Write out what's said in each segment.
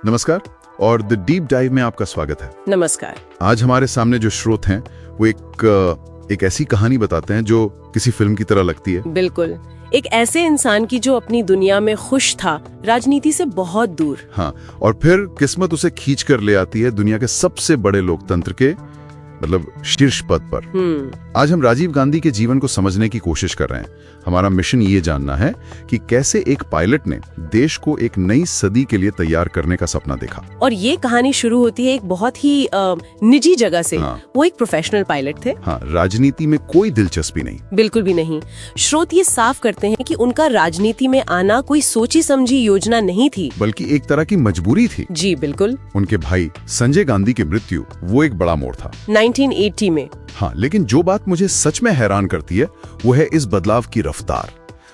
नमस्कार और the deep dive में आपका स्वागत है। नमस्कार। आज हमारे सामने जो स्रोत हैं वो एक ऐसी कहानी बताते हैं जो किसी फिल्म की तरह लगती है। बिल्कुल, एक ऐसे इंसान की जो अपनी दुनिया में खुश था, राजनीति से बहुत दूर। हाँ, और फिर किस्मत उसे खींच कर ले आती है दुनिया के सबसे बड़े लोकतंत्र के मतलब शीर्ष पद पर। आज हम राजीव गांधी के जीवन को समझने की कोशिश कर रहे हैं। हमारा मिशन ये जानना है कि कैसे एक पायलट ने देश को एक नई सदी के लिए तैयार करने का सपना देखा। और ये कहानी शुरू होती है एक बहुत ही निजी जगह से। हाँ। वो एक प्रोफेशनल पायलट थे। हाँ, राजनीति में कोई दिलचस्पी नहीं। बिल्कुल भी नहीं। स्रोत ये साफ करते हैं कि उनका राजनीति में आना कोई सोची समझी योजना नहीं थी, बल्कि एक तरह की मजबूरी थी। जी बिल्कुल। उनके भाई संजय गांधी की मृत्यु वो एक बड़ा मोड़ था 1980 में। हाँ, लेकिन जो बात मुझे सच में हैरान करती है वो है इस बदलाव की रफ्तार।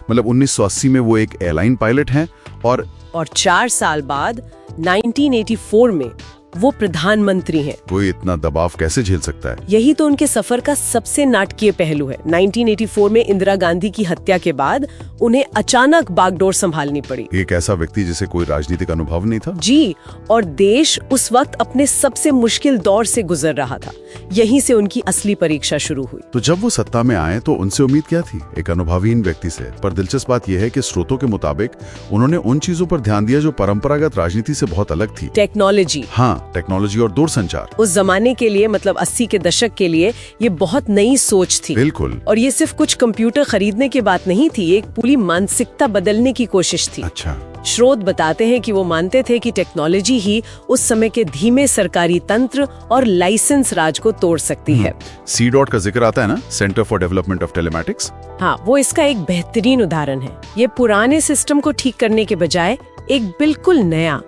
मतलब 1980 में वो एक एयरलाइन पायलट हैं और 4 साल बाद 1984 में वो प्रधानमंत्री हैं। वो इतना दबाव कैसे झेल सकता है? यही तो उनके सफर का सबसे नाटकीय पहलू है। 1984 में इंदिरा गांधी की हत्या के बाद उन्हें अचानक बागडोर संभालनी पड़ी। एक ऐसा व्यक्ति जिसे कोई राजनीतिक अनुभव नहीं था। जी, और देश उस वक्त अपने सबसे मुश्किल दौर से गुजर रहा था। यहीं से उनकी असली परीक्षा शुरू हुई। तो जब वो सत्ता में आए तो उनसे उम्मीद क्या थी? एक अनुभवहीन व्यक्ति से। पर दिलचस्प बात यह है कि स्रोतों के मुताबिक उन्होंने उन चीजों पर ध्यान दिया जो परंपरागत राजनीति से बहुत अलग थी। टेक्नोलॉजी। हाँ, टेक्नोलॉजी और दूरसंचार। उस जमाने के लिए मतलब 80 के दशक के लिए ये बहुत नई सोच थी। बिल्कुल। और ये सिर्फ कुछ कंप्यूटर खरीदने की बात नहीं थी, एक पूरी मानसिकता बदलने की कोशिश थी। अच्छा। स्रोत बताते हैं कि वो मानते थे कि टेक्नोलॉजी ही उस समय के धीमे सरकारी तंत्र और लाइसेंस राज को तोड़ सकती है। C.DOT का जिक्र आता है ना, centre for development of telematics. हाँ, वो इसका एक बेहतरीन उदाहरण है। ये पुराने सिस्टम को ठीक करने के बजाय एक बिल्कुल नया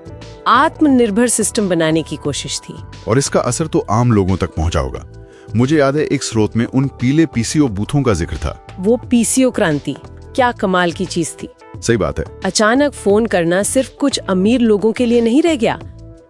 आत्मनिर्भर सिस्टम बनाने की कोशिश थी। और इसका असर तो आम लोगों तक पहुंचा होगा। मुझे याद है एक स्रोत में उन पीले PCO बूथों का जिक्र था। वो PCO क्रांति क्या कमाल की चीज थी। सही बात है। अचानक फोन करना सिर्फ कुछ अमीर लोगों के लिए नहीं रह गया,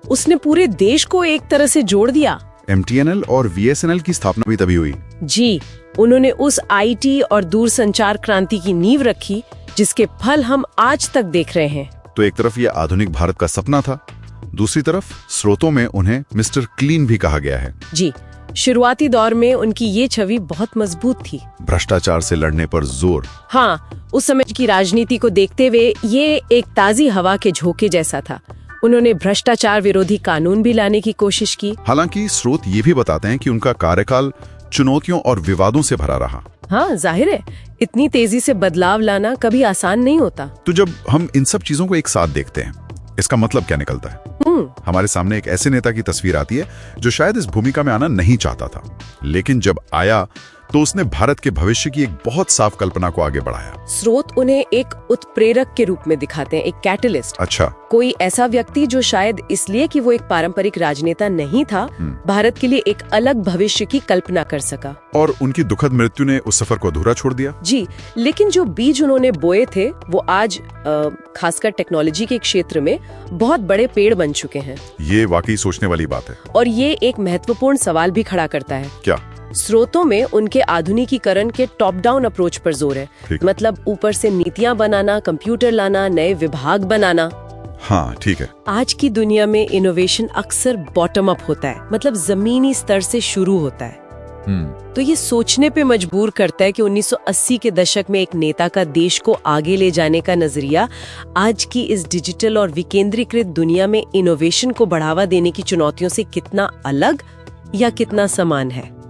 उसने पूरे देश को एक तरह से जोड़ दिया। MTNL और VSNL की स्थापना भी तभी हुई। जी, उन्होंने उस IT और दूरसंचार क्रांति की नींव रखी जिसके फल हम आज तक देख रहे हैं। तो एक तरफ ये आधुनिक भारत का सपना था, दूसरी तरफ स्रोतों में उन्हें मिस्टर क्लीन भी कहा गया है। जी, शुरुआती दौर में उनकी ये छवि बहुत मजबूत थी। भ्रष्टाचार से लड़ने पर जोर। हाँ, उस समय की राजनीति को देखते हुए ये एक ताजी हवा के झोंके जैसा था। उन्होंने भ्रष्टाचार विरोधी कानून भी लाने की कोशिश की। हालांकि स्रोत ये भी बताते हैं कि उनका कार्यकाल चुनौतियों और विवादों से भरा रहा। हाँ, जाहिर है, इतनी तेजी से बदलाव लाना कभी आसान नहीं होता। तो जब हम इन सब चीजों को एक साथ देखते हैं, इसका मतलब क्या निकलता है? हमारे सामने एक ऐसे नेता की तस्वीर आती है जो शायद इस भूमिका में आना नहीं चाहता था, लेकिन जब आया तो उसने भारत के भविष्य की एक बहुत साफ कल्पना को आगे बढ़ाया। स्रोत उन्हें एक उत्प्रेरक के रूप में दिखाते हैं, एक कैटलिस्ट। अच्छा। कोई ऐसा व्यक्ति जो शायद इसलिए कि वो एक पारंपरिक राजनेता नहीं था, भारत के लिए एक अलग भविष्य की कल्पना कर सका। और उनकी दुखद मृत्यु ने उस सफर को अधूरा छोड़ दिया। जी, लेकिन जो बीज उन्होंने बोए थे वो आज खासकर टेक्नोलॉजी के क्षेत्र में बहुत बड़े पेड़ बन चुके हैं। ये वाकई सोचने वाली बात है। और ये एक महत्वपूर्ण सवाल भी खड़ा करता है। क्या? स्रोतों में उनके आधुनिकीकरण के टॉप डाउन अप्रोच पर जोर है। मतलब ऊपर से नीतियां बनाना, कंप्यूटर लाना, नए विभाग बनाना। हाँ, ठीक है। आज की दुनिया में इनोवेशन अक्सर बॉटम अप होता है, मतलब जमीनी स्तर से शुरू होता है। तो ये सोचने पे मजबूर करता है कि 1980 के दशक में एक नेता का देश को आगे ले जाने का नजरिया आज की इस डिजिटल और विकेंद्रीकृत दुनिया में इनोवेशन को बढ़ावा देने की चुनौतियों से कितना अलग या कितना समान है।